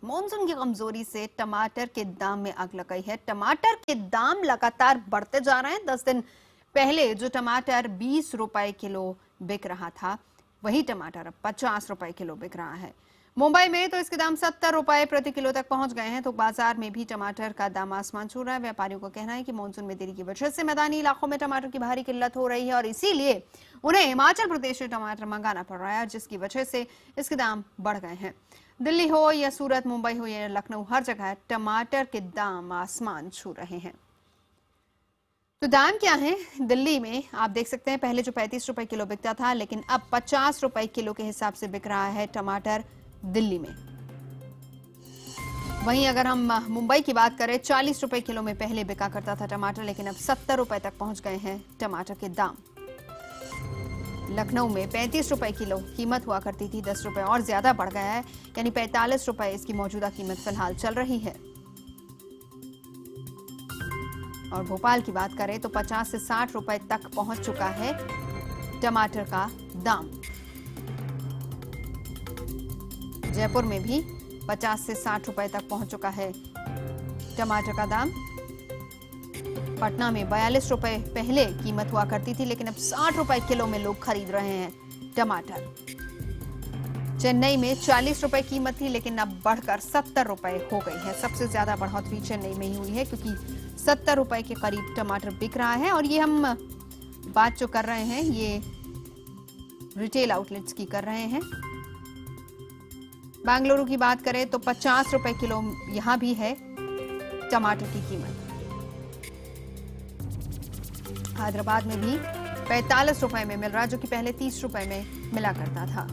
Monsoon की कमजोरी से टमाटर के दाम में आग लगाई है। टमाटर के दाम लगातार बढ़ते जा रहे हैं। 10 दिन पहले जो टमाटर 20 रुपए किलो बिक रहा था, वही टमाटर अब 50 रुपए किलो बिक रहा है। मुंबई में तो इसके दाम 70 रुपए प्रति किलो तक पहुंच गए हैं। तो बाजार में भी टमाटर का दाम आसमान छू रहा है। व्यापारियों का कहना है कि मानसून में देरी की वजह से मैदानी इलाकों में टमाटर की भारी किल्लत हो रही है और इसीलिए उन्हें हिमाचल प्रदेश से टमाटर मंगाना पड़ रहा है, जिसकी वजह से इसके दाम बढ़ गए हैं। दिल्ली हो या सूरत, मुंबई हो या लखनऊ, हर जगह टमाटर के दाम आसमान छू रहे हैं। तो दाम क्या है दिल्ली में आप देख सकते हैं। पहले जो 35 रुपए किलो बिकता था, लेकिन अब 50 रुपए किलो के हिसाब से बिक रहा है टमाटर दिल्ली में। वहीं अगर हम मुंबई की बात करें, 40 रुपए किलो में पहले बिका करता था टमाटर, लेकिन अब 70 रुपए तक पहुंच गए हैं टमाटर के दाम। लखनऊ में 35 रुपए किलो कीमत हुआ करती थी, 10 रुपए और ज्यादा बढ़ गया है, यानी 45 रुपए इसकी मौजूदा कीमत फिलहाल चल रही है। और भोपाल की बात करें तो 50 से 60 रुपए तक पहुंच चुका है टमाटर का दाम। जयपुर में भी 50 से 60 रुपए तक पहुंच चुका है टमाटर का दाम। पटना में 42 रुपए पहले कीमत हुआ करती थी, लेकिन अब 60 रुपए किलो में लोग खरीद रहे हैं टमाटर। चेन्नई में 40 रुपए कीमत थी, लेकिन अब बढ़कर 70 रुपए हो गई है। सबसे ज्यादा बढ़ोतरी चेन्नई में ही हुई है, क्योंकि 70 रुपए के करीब टमाटर बिक रहा है। और ये हम बात जो कर रहे हैं, ये रिटेल आउटलेट्स की कर रहे हैं। बेंगलुरु की बात करें तो 50 रुपए किलो यहां भी है टमाटर की कीमत। हैदराबाद में भी 45 रुपए में मिल रहा, जो कि पहले 30 रुपए में मिला करता था।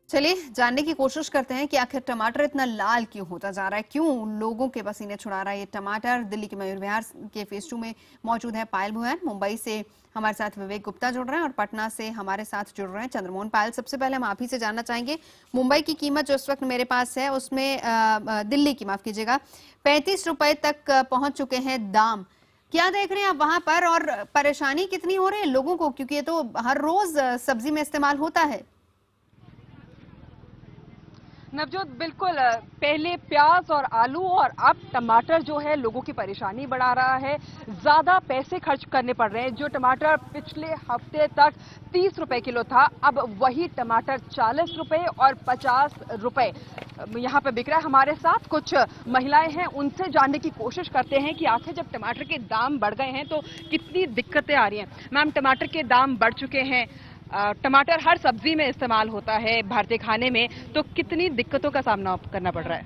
चलिए जानने की कोशिश करते हैं कि आखिर टमाटर इतना लाल क्यों होता जा रहा है, क्यों लोगों के पसीने छुड़ा रहा है ये टमाटर। दिल्ली के मयूर विहार के फेज 2 में मौजूद है पायल भुवन। मुंबई से हमारे साथ विवेक गुप्ता जुड़ रहे हैं और पटना से हमारे साथ जुड़ रहे हैं चंद्रमोहन पायल। सबसे पहले हम आप ही से जानना चाहेंगे, मुंबई की कीमत जो इस वक्त मेरे पास है, उसमें दिल्ली की, माफ कीजिएगा, 35 रुपए तक पहुंच चुके हैं दाम। क्या देख रहे हैं आप वहां पर, और परेशानी कितनी हो रही है लोगों को, क्योंकि ये तो हर रोज सब्जी में इस्तेमाल होता है। नवजोत, बिल्कुल, पहले प्याज और आलू और अब टमाटर जो है लोगों की परेशानी बढ़ा रहा है। ज्यादा पैसे खर्च करने पड़ रहे हैं। जो टमाटर पिछले हफ्ते तक 30 रुपए किलो था, अब वही टमाटर 40 रुपए और 50 रुपए यहाँ पे बिक रहा है। हमारे साथ कुछ महिलाएं हैं, उनसे जानने की कोशिश करते हैं कि आखिर जब टमाटर के दाम बढ़ गए हैं तो कितनी दिक्कतें आ रही हैं। मैम, टमाटर के दाम बढ़ चुके हैं, टमाटर हर सब्जी में इस्तेमाल होता है भारतीय खाने में, तो कितनी दिक्कतों का सामना करना पड़ रहा है?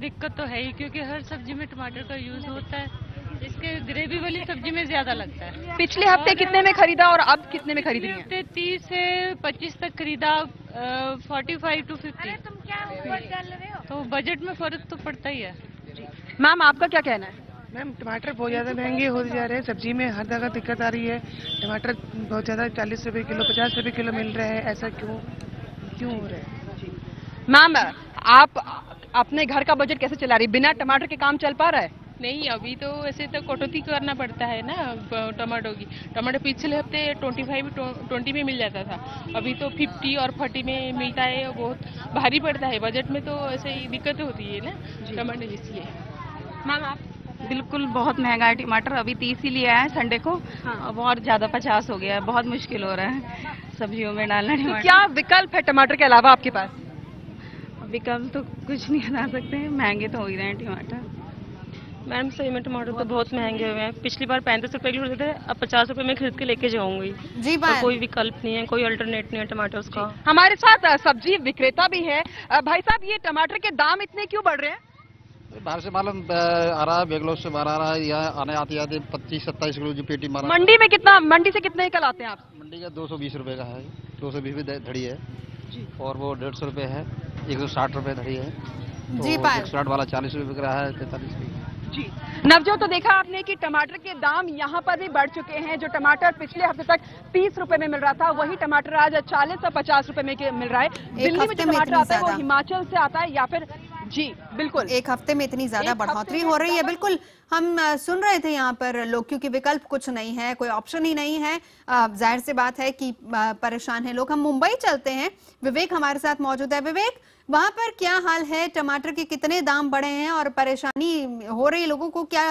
दिक्कत तो है ही, क्योंकि हर सब्जी में टमाटर का यूज होता है। इसके ग्रेवी वाली सब्जी में ज्यादा लगता है। पिछले हफ्ते कितने में खरीदा और अब कितने में खरीद रही हैं? हफ्ते 30 से 25 तक खरीदा, 45 to 50। तुम क्या डाल रहे हो? तो बजट में फर्क तो पड़ता ही है। मैम, आपका क्या कहना है? मैम, टमाटर बहुत ज़्यादा महंगे होते जा रहे हैं। सब्जी में हर जगह दिक्कत आ रही है। टमाटर बहुत ज़्यादा 40 रुपए किलो, 50 रुपए किलो मिल रहे हैं। ऐसा क्यों हो रहा है? मैम, आप अपने घर का बजट कैसे चला रही? बिना टमाटर के काम चल पा रहा है? नहीं, अभी तो वैसे तो कटौती करना पड़ता है ना टमाटो की। टमाटर पिछले हफ्ते 20 में मिल जाता था, अभी तो 50 और 40 में मिलता है। बहुत भारी पड़ता है बजट में, तो ऐसे ही दिक्कत होती है ना टमाटर, इसलिए। मैम, आप? बिल्कुल, बहुत महंगा है टमाटर। अभी 30 ही लिया है संडे को। हाँ। बहुत ज्यादा 50 हो गया है। बहुत मुश्किल हो रहा है सब्जियों में डालना टमाटर। तो क्या विकल्प है टमाटर के अलावा आपके पास? विकल्प तो कुछ नहीं बना सकते हैं, महंगे तो हो ही रहे हैं टमाटर। मैम, सही में टमाटर तो बहुत महंगे हुए हैं। पिछली बार 35 रुपए किलो थे, अब 50 रुपए में खरीद के लेके जाऊंगी जी। तो कोई विकल्प नहीं है, कोई अल्टरनेट नहीं है टमाटर का। हमारे साथ सब्जी विक्रेता भी है। भाई साहब, ये टमाटर के दाम इतने क्यों बढ़ रहे हैं? बाहर से मालूम आ रहा है, बेंगलोर से बाहर आ रहा है, यहाँ आने आते 25-27 किलो जो पेटी मारा। मंडी में कितना, मंडी से कितने कल आते हैं आप? मंडी का 220 रुपए का है, 220 रुपए धड़ी है और वो 150 रुपए है, 160 रुपए धड़ी है। जी, तो 160 वाला 40 रुपए बिक रहा है, 43 रुपए। जी नवजोत, तो देखा आपने कि टमाटर के दाम यहाँ पर भी बढ़ चुके हैं। जो टमाटर पिछले हफ्ते तक 30 रुपए में मिल रहा था, वही टमाटर आज 40 और 50 रुपए में मिल रहा है। दिल्ली में जो टमाटर आता है वो हिमाचल से आता है या फिर जी बिल्कुल, एक हफ्ते में इतनी ज्यादा एक बढ़ोतरी हफ्ते में हो रही है। डबल। बिल्कुल, हम सुन रहे थे यहाँ पर लोग, क्योंकि विकल्प कुछ नहीं है, कोई ऑप्शन ही नहीं है। जाहिर सी बात है कि परेशान है लोग। हम मुंबई चलते हैं, विवेक हमारे साथ मौजूद है। विवेक, वहां पर क्या हाल है? टमाटर के कितने दाम बढ़े हैं और परेशानी हो रही है लोगों को? क्या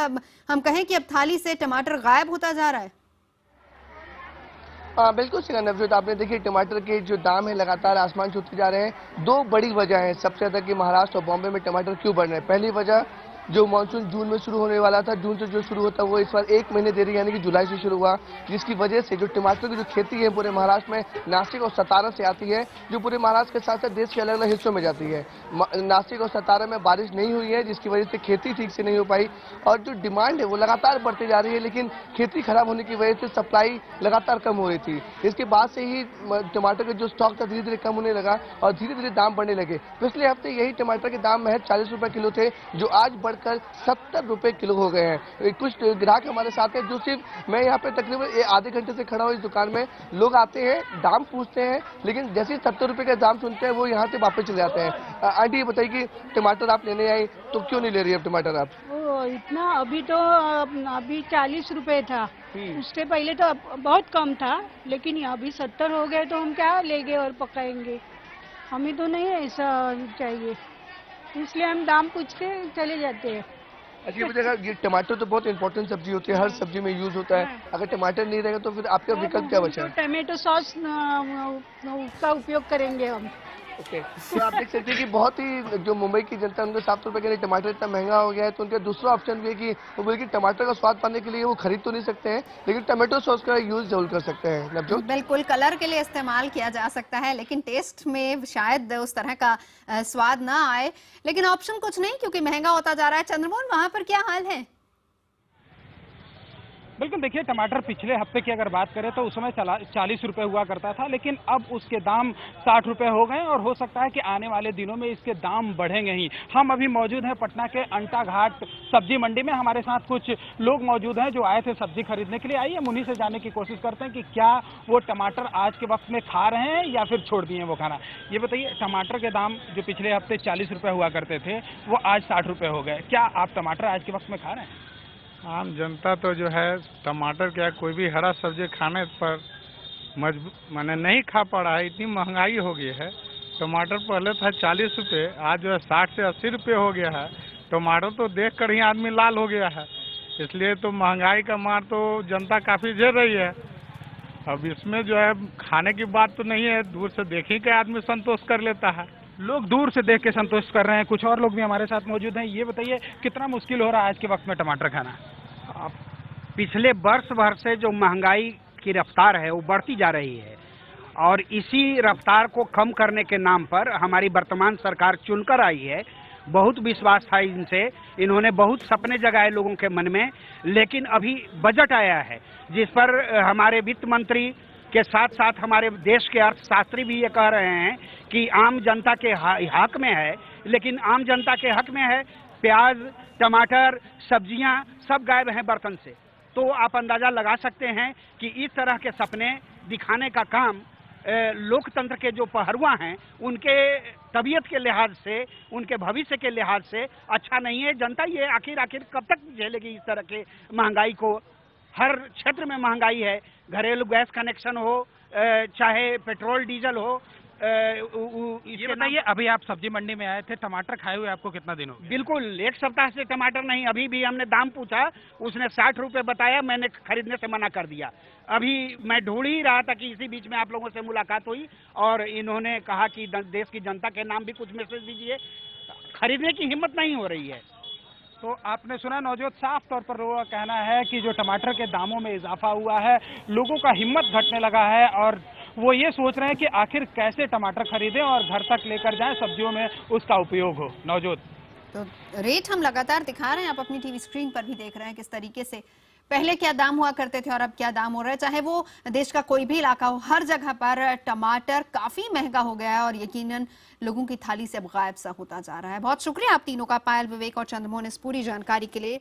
हम कहें कि अब थाली से टमाटर गायब होता जा रहा है? बिल्कुल सही नवजोत, आपने देखिए टमाटर के जो दाम है लगातार आसमान छूते जा रहे हैं। दो बड़ी वजह है सबसे ज्यादा कि महाराष्ट्र और बॉम्बे में टमाटर क्यों बढ़ रहे हैं। पहली वजह, जो मानसून जून में शुरू होने वाला था, जून से जो शुरू होता है वो इस बार 1 महीने देरी यानी कि जुलाई से शुरू हुआ, जिसकी वजह से जो टमाटर की जो खेती है पूरे महाराष्ट्र में नासिक और सतारा से आती है, जो पूरे महाराष्ट्र के साथ साथ देश के अलग अलग हिस्सों में जाती है। नासिक और सतारा में बारिश नहीं हुई है, जिसकी वजह से खेती ठीक से नहीं हो पाई और जो डिमांड है वो लगातार बढ़ती जा रही है, लेकिन खेती खराब होने की वजह से सप्लाई लगातार कम हो रही थी। इसके बाद से ही टमाटर का जो स्टॉक था धीरे धीरे कम होने लगा और धीरे धीरे दाम बढ़ने लगे। पिछले हफ्ते यही टमाटर के दाम महज 40 रुपए किलो थे, जो आज बढ़कर 70 रुपए किलो हो गए हैं। कुछ ग्राहक हमारे साथ हैं जो सिर्फ, मैं यहाँ पे तकरीबन आधे घंटे से खड़ा हूँ इस दुकान में, लोग आते हैं, दाम पूछते हैं, लेकिन जैसे ही 70 रुपए का दाम सुनते हैं वो यहाँ से वापस चले जाते हैं। आंटी ये बताइए कि टमाटर आप लेने आई तो क्यों नहीं ले रही है टमाटर आप? इतना अभी तो अभी 40 रुपए था, उससे पहले तो बहुत कम था, लेकिन अभी 70 हो गए तो हम क्या लेंगे और पकाएंगे? हमें तो नहीं ऐसा चाहिए, इसलिए हम दाम पूछ के चले जाते हैं। अच्छा, ये टमाटर तो बहुत इंपॉर्टेंट सब्जी होती है, हर सब्जी में यूज होता है। अगर टमाटर नहीं रहेगा तो फिर आपका विकल्प क्या बचा है? तो टमाटो सॉस का उपयोग करेंगे हम। ओके, तो आप देख सकते हैं कि बहुत ही जो मुंबई की जनता, उनको 7 रुपए के लिए टमाटर इतना महंगा हो गया है, तो उनका दूसरा ऑप्शन भी है कि वो बोले कि टमाटर का स्वाद पाने के लिए वो खरीद तो नहीं सकते हैं, लेकिन टमाटो सॉस का यूज जरूर कर सकते हैं। नवजोत, बिल्कुल, कलर के लिए इस्तेमाल किया जा सकता है, लेकिन टेस्ट में शायद उस तरह का स्वाद ना आए। लेकिन ऑप्शन कुछ नहीं, क्योंकि महंगा होता जा रहा है। चंद्रमोहन, वहां पर क्या हाल है? बिल्कुल, देखिए टमाटर पिछले हफ्ते की अगर बात करें तो उस समय 40 रुपए हुआ करता था, लेकिन अब उसके दाम 60 रुपए हो गए और हो सकता है कि आने वाले दिनों में इसके दाम बढ़ेंगे ही। हम अभी मौजूद हैं पटना के अंटा घाट सब्जी मंडी में। हमारे साथ कुछ लोग मौजूद हैं जो आए थे सब्जी खरीदने के लिए। आइए हम उन्हीं से जानने की कोशिश करते हैं कि क्या वो टमाटर आज के वक्त में खा रहे हैं या फिर छोड़ दिए वो खाना। ये बताइए, टमाटर के दाम जो पिछले हफ्ते 40 रुपए हुआ करते थे वो आज 60 रुपए हो गए, क्या आप टमाटर आज के वक्त में खा रहे हैं? आम जनता तो जो है टमाटर क्या कोई भी हरा सब्जी खाने पर माने नहीं खा पा रहा है, इतनी महंगाई हो गई है। टमाटर पहले था 40 रुपये, आज जो है 60 से 80 रुपये हो गया है। टमाटर तो देख कर ही आदमी लाल हो गया है, इसलिए तो महंगाई का मार तो जनता काफ़ी झेल रही है। अब इसमें जो है खाने की बात तो नहीं है, दूर से देख ही के आदमी संतोष कर लेता है। लोग दूर से देख के संतोष कर रहे हैं। कुछ और लोग भी हमारे साथ मौजूद हैं। ये बताइए, कितना मुश्किल हो रहा है आज के वक्त में टमाटर खाना? पिछले वर्ष भर से जो महंगाई की रफ्तार है वो बढ़ती जा रही है और इसी रफ्तार को कम करने के नाम पर हमारी वर्तमान सरकार चुनकर आई है। बहुत विश्वास था इनसे, इन्होंने बहुत सपने जगाए लोगों के मन में, लेकिन अभी बजट आया है जिस पर हमारे वित्त मंत्री के साथ साथ हमारे देश के अर्थशास्त्री भी ये कह रहे हैं कि आम जनता के हक में है, लेकिन आम जनता के हक में है प्याज, टमाटर, सब्जियां सब गायब हैं बर्तन से। तो आप अंदाजा लगा सकते हैं कि इस तरह के सपने दिखाने का काम लोकतंत्र के जो पहरुआ हैं उनके तबीयत के लिहाज से, उनके भविष्य के लिहाज से अच्छा नहीं है। जनता ये आखिर कब तक झेलेगी इस तरह के महंगाई को? हर क्षेत्र में महंगाई है, घरेलू गैस कनेक्शन हो चाहे पेट्रोल डीजल हो। ये बताइए, अभी आप सब्जी मंडी में आए थे, टमाटर खाए हुए आपको कितना दिन हो गया? बिल्कुल 1 सप्ताह से टमाटर नहीं। अभी भी हमने दाम पूछा, उसने 60 रुपए बताया, मैंने खरीदने से मना कर दिया। अभी मैं ढूंढ ही रहा था कि इसी बीच में आप लोगों से मुलाकात हुई और इन्होंने कहा कि देश की जनता के नाम भी कुछ मैसेज दीजिए। खरीदने की हिम्मत नहीं हो रही है। तो आपने सुना नौजवान, साफ तौर पर लोगों का कहना है कि जो टमाटर के दामों में इजाफा हुआ है, लोगों का हिम्मत घटने लगा है और वो ये सोच रहे हैं कि आखिर कैसे टमाटर खरीदें और घर तक लेकर जाएं, सब्जियों में उसका उपयोग हो। नौजोत, तो रेट हम लगातार दिखा रहे हैं, आप अपनी टीवी स्क्रीन पर भी देख रहे हैं किस तरीके से पहले क्या दाम हुआ करते थे और अब क्या दाम हो रहा है। चाहे वो देश का कोई भी इलाका हो, हर जगह पर टमाटर काफी महंगा हो गया है और यकीनन लोगों की थाली से अब गायब सा होता जा रहा है। बहुत शुक्रिया आप तीनों का, पायल, विवेक और चंद्रमोहन, इस पूरी जानकारी के लिए।